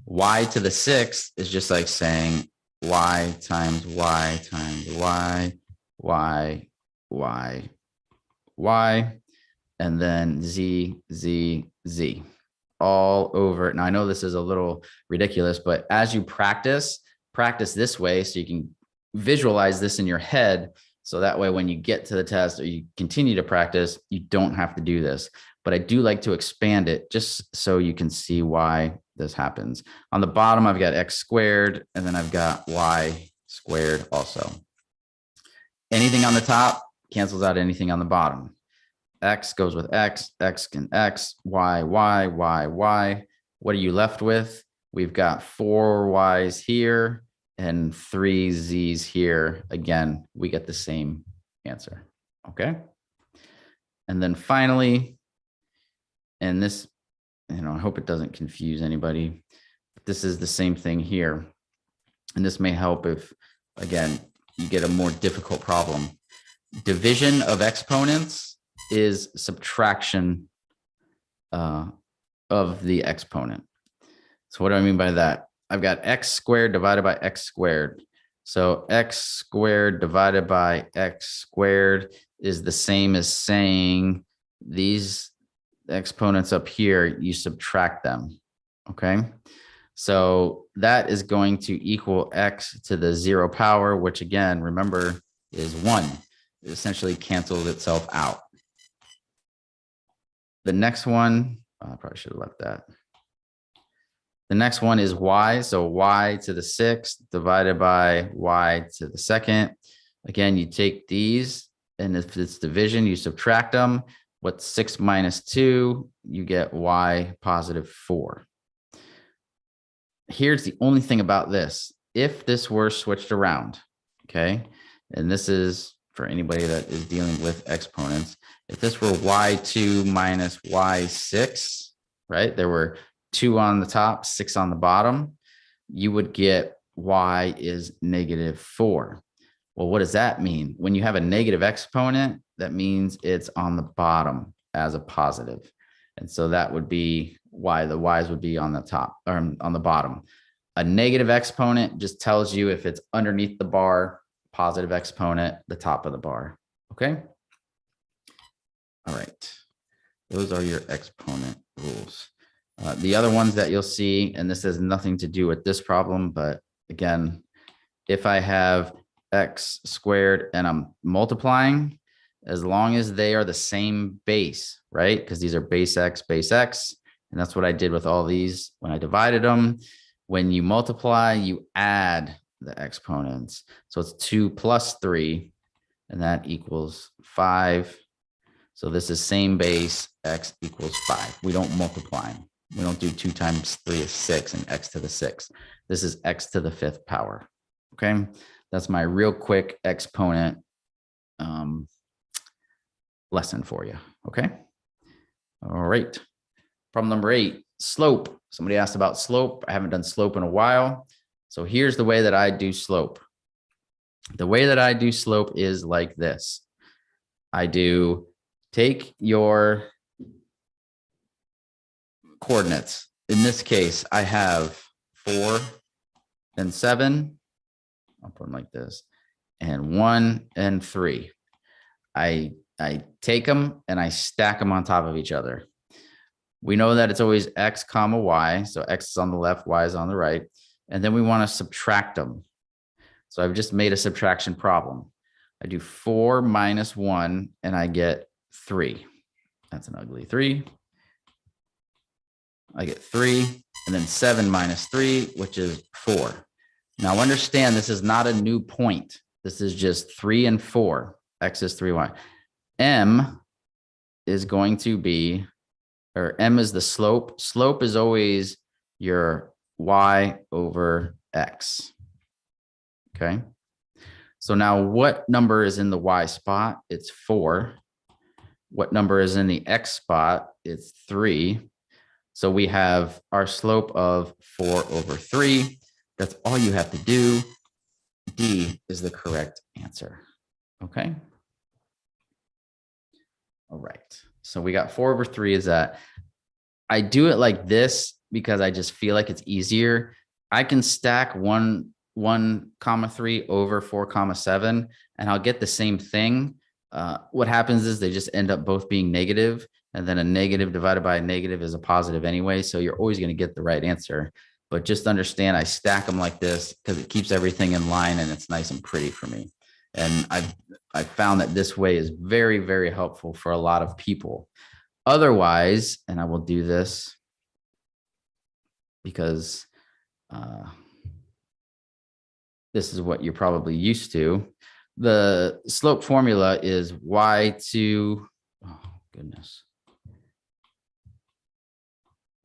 Y to the 6 is just like saying y times y times y, and then z, all over. Now, I know this is a little ridiculous, but as you practice this way so you can visualize this in your head. So that way, when you get to the test or you continue to practice, you don't have to do this. But I do like to expand it just so you can see why this happens. On the bottom, I've got x squared, and then I've got y squared also. Anything on the top cancels out anything on the bottom. X goes with x, x can x, y. What are you left with? We've got 4 y's here and 3 z's here. Again, we get the same answer. Okay. And then finally, and this, I hope it doesn't confuse anybody, but this is the same thing here. And this may help if, again, you get a more difficult problem. Division of exponents is subtraction of the exponent. So what do I mean by that? I've got x squared divided by x squared. So x squared divided by x squared is the same as saying these exponents up here, you subtract them, okay? So that is going to equal x to the 0 power, which again, remember, is 1. It essentially cancels itself out. The next one, I probably should have left that. The next one is y. So y to the 6th divided by y to the 2nd. Again, you take these, and if it's division, you subtract them. What's 6 minus 2? You get y positive 4. Here's the only thing about this. If this were switched around, okay, and this is for anybody that is dealing with exponents, if this were y2 minus y6, right, there were 2 on the top, 6 on the bottom, you would get y is negative 4. Well, what does that mean? When you have a negative exponent, that means it's on the bottom as a positive. And so that would be why the y's would be on the top or on the bottom. A negative exponent just tells you if it's underneath the bar, positive exponent, the top of the bar. Okay. All right. Those are your exponent rules. The other ones that you'll see, and this has nothing to do with this problem, but again, if I have x squared and I'm multiplying, as long as they are the same base, right? Because these are base x, and that's what I did with all these when I divided them. When you multiply, you add the exponents. So it's 2 plus 3, and that equals 5. So this is same base, x equals 5. We don't multiply. We don't do 2 times 3 is 6 and x to the 6th. This is x to the 5th power. Okay, that's my real quick exponent lesson for you. Okay. All right. Problem number 8, slope. Somebody asked about slope. I haven't done slope in a while. So here's the way that I do slope. The way that I do slope is like this. I do take your coordinates. In this case, I have 4 and 7. I'll put them like this, and 1 and 3. I take them and I stack them on top of each other. We know that it's always x comma y. So x is on the left, y is on the right. And then we want to subtract them. So I've just made a subtraction problem. I do 4 minus 1 and I get 3. That's an ugly 3. I get 3, and then 7 minus 3, which is 4. Now understand, this is not a new point. This is just 3 and 4. X is 3y. M is going to be, or M is the slope. Slope is always your y over x. Okay. So now what number is in the y spot? It's 4. What number is in the x spot? It's 3. So we have our slope of 4 over 3. That's all you have to do. D is the correct answer. Okay. All right. So we got 4 over 3 is that. I do it like this because I just feel like it's easier. I can stack 1, 3 over 4, 7, and I'll get the same thing. What happens is they just end up both being negative, and then a negative divided by a negative is a positive anyway. So you're always going to get the right answer. But just understand, I stack them like this because it keeps everything in line and it's nice and pretty for me. And I've found that this way is very, very helpful for a lot of people. Otherwise, and I will do this because this is what you're probably used to. The slope formula is y2, oh goodness,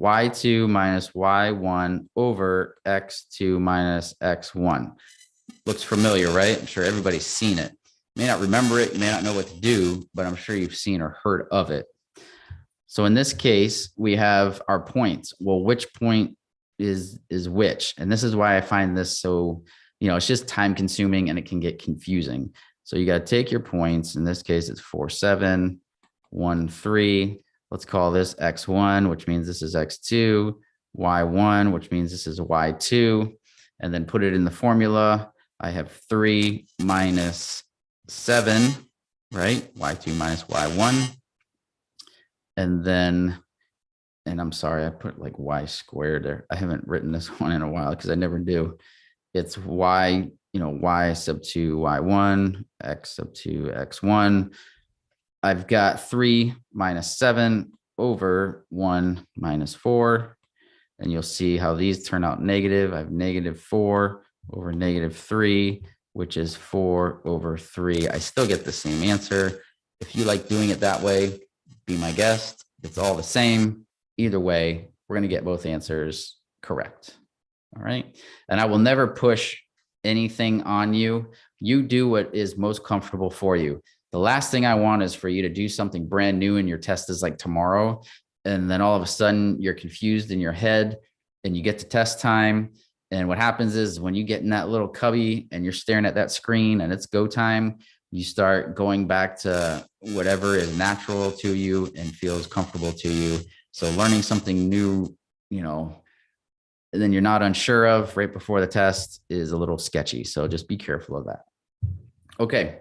y2 minus y1 over x2 minus x1. Looks familiar, right? I'm sure everybody's seen it. You may not remember it, you may not know what to do, but I'm sure you've seen or heard of it. So in this case, we have our points. Well, which point is which? And this is why I find this so, it's just time consuming and it can get confusing. So you got to take your points. In this case, it's 4, 7, 1, 3. Let's call this x1, which means this is x2, y1, which means this is y2, and then put it in the formula. I have 3 minus 7 right? Y2 minus Y1. And then, and I'm sorry, I put like Y squared there. I haven't written this one in a while because I never do. It's Y, Y sub 2, Y1, X sub 2, X1. I've got 3 minus 7 over 1 minus 4. And you'll see how these turn out negative. I have negative 4 over negative 3, which is 4 over 3. I still get the same answer. If you like doing it that way, be my guest. It's all the same. Either way, we're going to get both answers correct. All right. And I will never push anything on you. You do what is most comfortable for you. The last thing I want is for you to do something brand new and your test is like tomorrow. And then all of a sudden you're confused in your head and you get to test time. And what happens is when you get in that little cubby and you're staring at that screen and it's go time, you start going back to whatever is natural to you and feels comfortable to you. So learning something new, and then you're not unsure of right before the test is a little sketchy. So just be careful of that. Okay.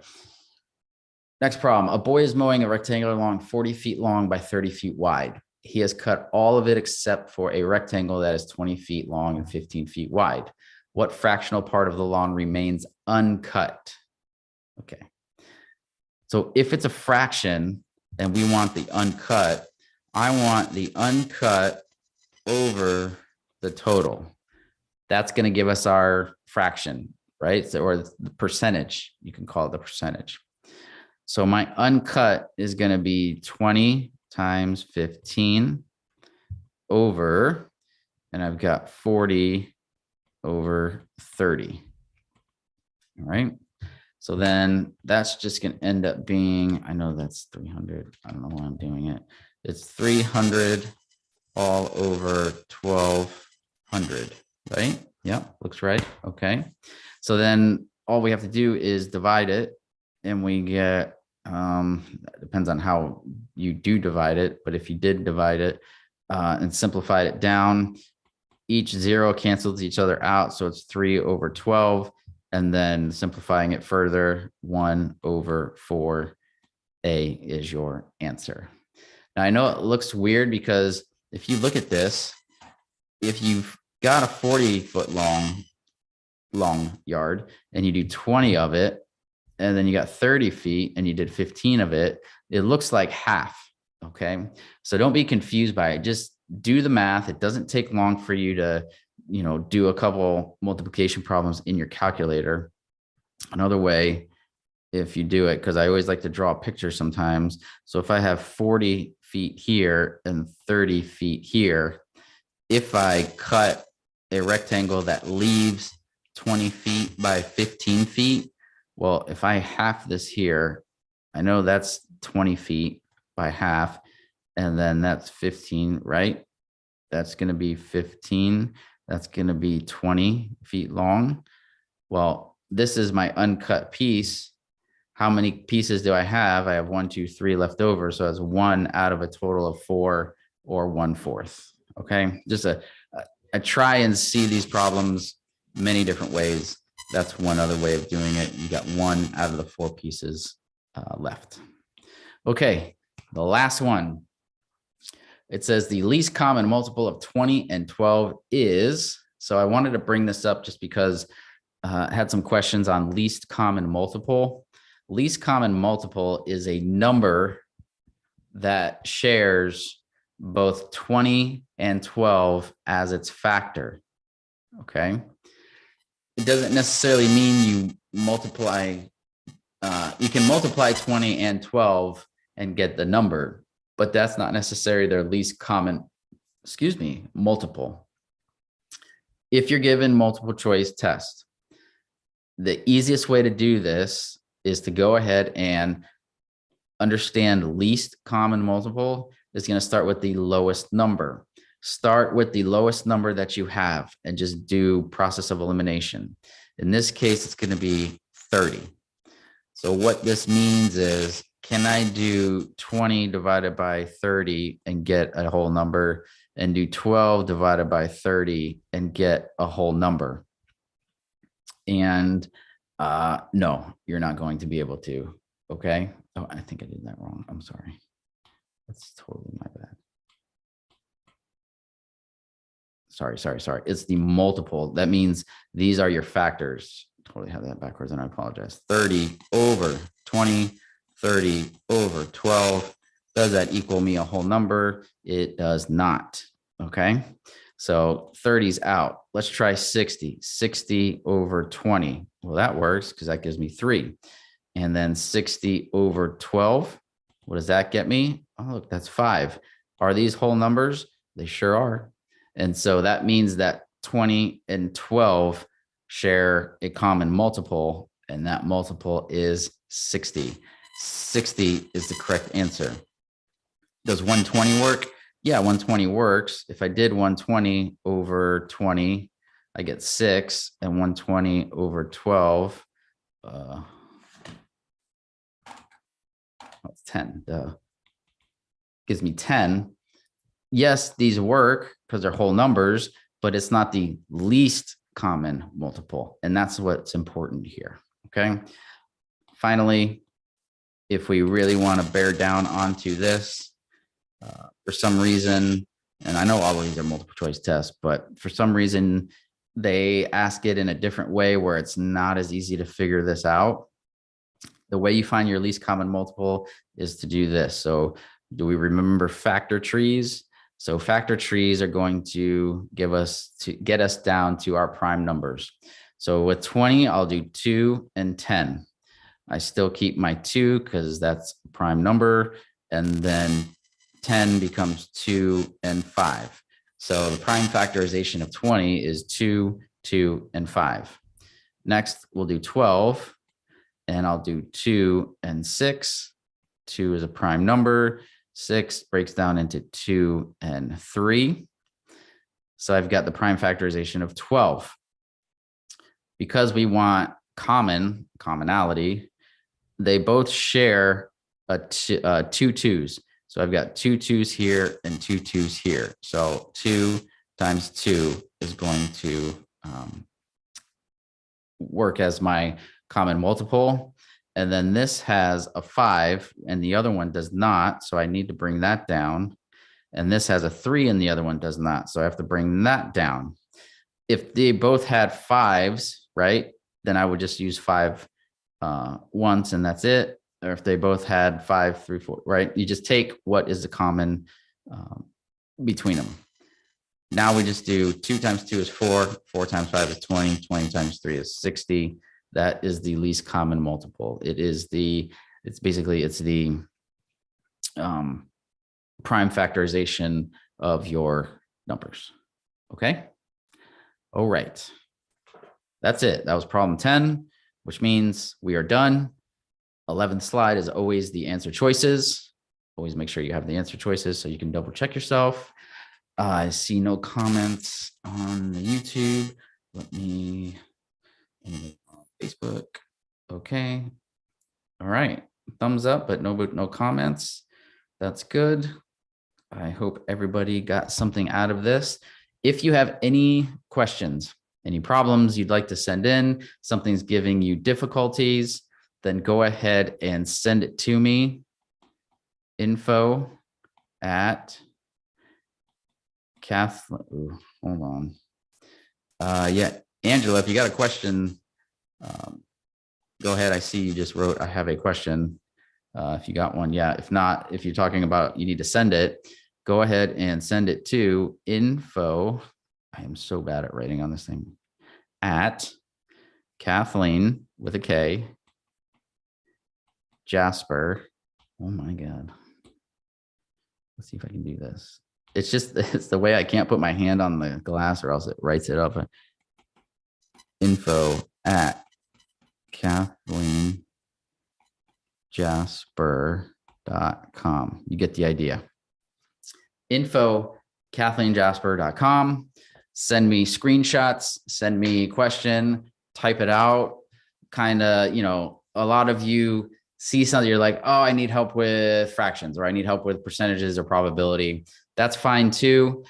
Next problem. A boy is mowing a rectangular lawn 40 feet long by 30 feet wide. He has cut all of it except for a rectangle that is 20 feet long and 15 feet wide. What fractional part of the lawn remains uncut? Okay. So if it's a fraction and we want the uncut, I want the uncut over the total. That's going to give us our fraction, right? So, or the percentage. You can call it the percentage. So my uncut is going to be 20 times 15 over, and I've got 40 over 30. All right. So then that's just going to end up being, I know that's 300. I don't know why I'm doing it. It's 300 all over 1200, right? Yeah, looks right. Okay. So then all we have to do is divide it. And we get, depends on how you do divide it, but if you did divide it and simplified it down, each zero cancels each other out. So it's 3 over 12. And then simplifying it further, 1 over 4A is your answer. Now, I know it looks weird because if you look at this, if you've got a 40-foot long yard and you do 20 of it, and then you got 30 feet and you did 15 of it, it looks like half. Okay. So don't be confused by it. Just do the math. It doesn't take long for you to, do a couple multiplication problems in your calculator. Another way, if you do it, because I always like to draw a picture sometimes. So if I have 40 feet here and 30 feet here, if I cut a rectangle that leaves 20 feet by 15 feet, well, if I half this here, I know that's 20 feet by half, and then that's 15, right? That's going to be 15. That's going to be 20 feet long. Well, this is my uncut piece. How many pieces do I have? I have 1, 2, 3 left over. So that's 1 out of a total of 4 or 1/4. Okay. Just I try and see these problems many different ways. That's one other way of doing it. You got 1 out of the 4 pieces left. Okay, the last one. It says the least common multiple of 20 and 12 is, so I wanted to bring this up just because I had some questions on least common multiple. Least common multiple is a number that shares both 20 and 12 as its factor. Okay. It doesn't necessarily mean you multiply, you can multiply 20 and 12 and get the number, but that's not necessarily their least common, multiple. If you're given multiple choice test, the easiest way to do this is to go ahead and understand least common multiple is going to start with the lowest number. Start with the lowest number that you have and just do process of elimination. In this case, it's going to be 30. So what this means is, can I do 20 divided by 30 and get a whole number, and do 12 divided by 30 and get a whole number? And no, you're not going to be able to. Okay. Oh, I think I did that wrong. I'm sorry. That's totally my bad. Sorry. It's the multiple. That means these are your factors. Totally have that backwards and I apologize. 30 over 20, 30 over 12. Does that equal me a whole number? It does not. Okay. So 30's out. Let's try 60. 60 over 20. Well, that works because that gives me 3. And then 60 over 12. What does that get me? Oh, look, that's 5. Are these whole numbers? They sure are. And so that means that 20 and 12 share a common multiple, and that multiple is 60. 60 is the correct answer. Does 120 work? Yeah, 120 works. If I did 120 over 20, I get 6, and 120 over 12, it's 10. Gives me 10. Yes, these work because they're whole numbers, but it's not the least common multiple. And that's what's important here. Okay. Finally, if we really want to bear down onto this, for some reason, and I know all of these are multiple choice tests, but for some reason, they ask it in a different way where it's not as easy to figure this out. The way you find your least common multiple is to do this. So do we remember factor trees? So factor trees are going to get us down to our prime numbers. So with 20, I'll do 2 and 10. I still keep my 2 because that's a prime number. And then 10 becomes 2 and 5. So the prime factorization of 20 is 2, 2, and 5. Next, we'll do 12. And I'll do 2 and 6. 2 is a prime number. 6 breaks down into 2 and 3. So I've got the prime factorization of 12. Because we want commonality, they both share two 2's. So I've got 2 2's here and 2 2's here. So 2 times 2 is going to work as my common multiple. And then this has a 5 and the other one does not. So I need to bring that down. And this has a 3 and the other one does not. So I have to bring that down. If they both had 5s, right, then I would just use 5 once and that's it. Or if they both had 5, 3, 4, right, you just take what is the common between them. Now we just do 2 times 2 is 4, 4 times 5 is 20, 20 times 3 is 60. That is the least common multiple. It's the prime factorization of your numbers. Okay. All right. That's it. That was problem 10, which means we are done. 11th slide is always the answer choices. Always make sure you have the answer choices so you can double check yourself. I see no comments on the YouTube. Let me Facebook. Okay. All right. Thumbs up, but no comments. That's good. I hope everybody got something out of this. If you have any questions, any problems you'd like to send in, something's giving you difficulties, then go ahead and send it to me. Info at Kathleen. Hold on. Yeah, Angela, if you got a question, go ahead. I see you just wrote, I have a question. If you got one, yeah. If not, if you're talking about you need to send it, go ahead and send it to info. I am so bad at writing on this thing. At Kathleen with a K, Jasper. Oh my God. Let's see if I can do this. It's the way I can't put my hand on the glass or else it writes it up. Info at KathleenJasper.com. You get the idea. Info KathleenJasper.com. Send me screenshots, send me a question, type it out. Kind of, a lot of you see something, you're like, oh, I need help with fractions, or I need help with percentages or probability. That's fine too.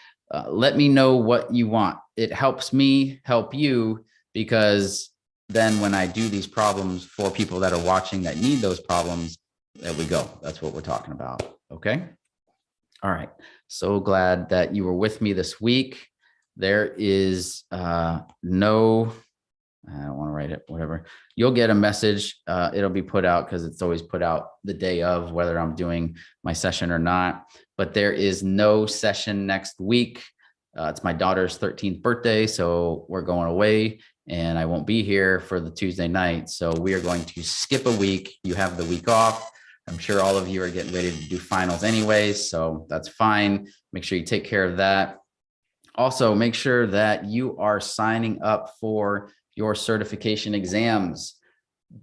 Let me know what you want. It helps me help you because then when I do these problems for people that are watching that need those problems, there we go. That's what we're talking about. Okay. All right. So glad that you were with me this week. There is no, I don't want to write it, whatever. You'll get a message. It'll be put out because it's always put out the day of whether I'm doing my session or not. But there is no session next week. It's my daughter's 13th birthday. So we're going away and I won't be here for the Tuesday night. So we are going to skip a week. You have the week off. I'm sure all of you are getting ready to do finals anyways. So that's fine. Make sure you take care of that. Also, make sure that you are signing up for your certification exams.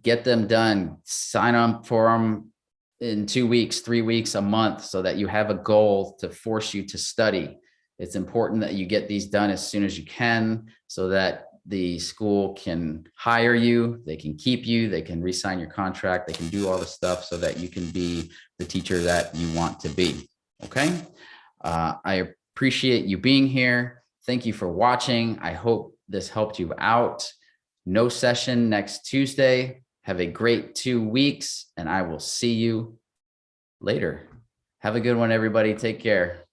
Get them done. Sign up for them in 2 weeks, 3 weeks, a month, so that you have a goal to force you to study. It's important that you get these done as soon as you can so that the school can hire you, they can keep you, they can re-sign your contract, they can do all the stuff so that you can be the teacher that you want to be. Okay. I appreciate you being here. Thank you for watching. I hope this helped you out. No session next Tuesday. Have a great 2 weeks and I will see you later. Have a good one, everybody. Take care.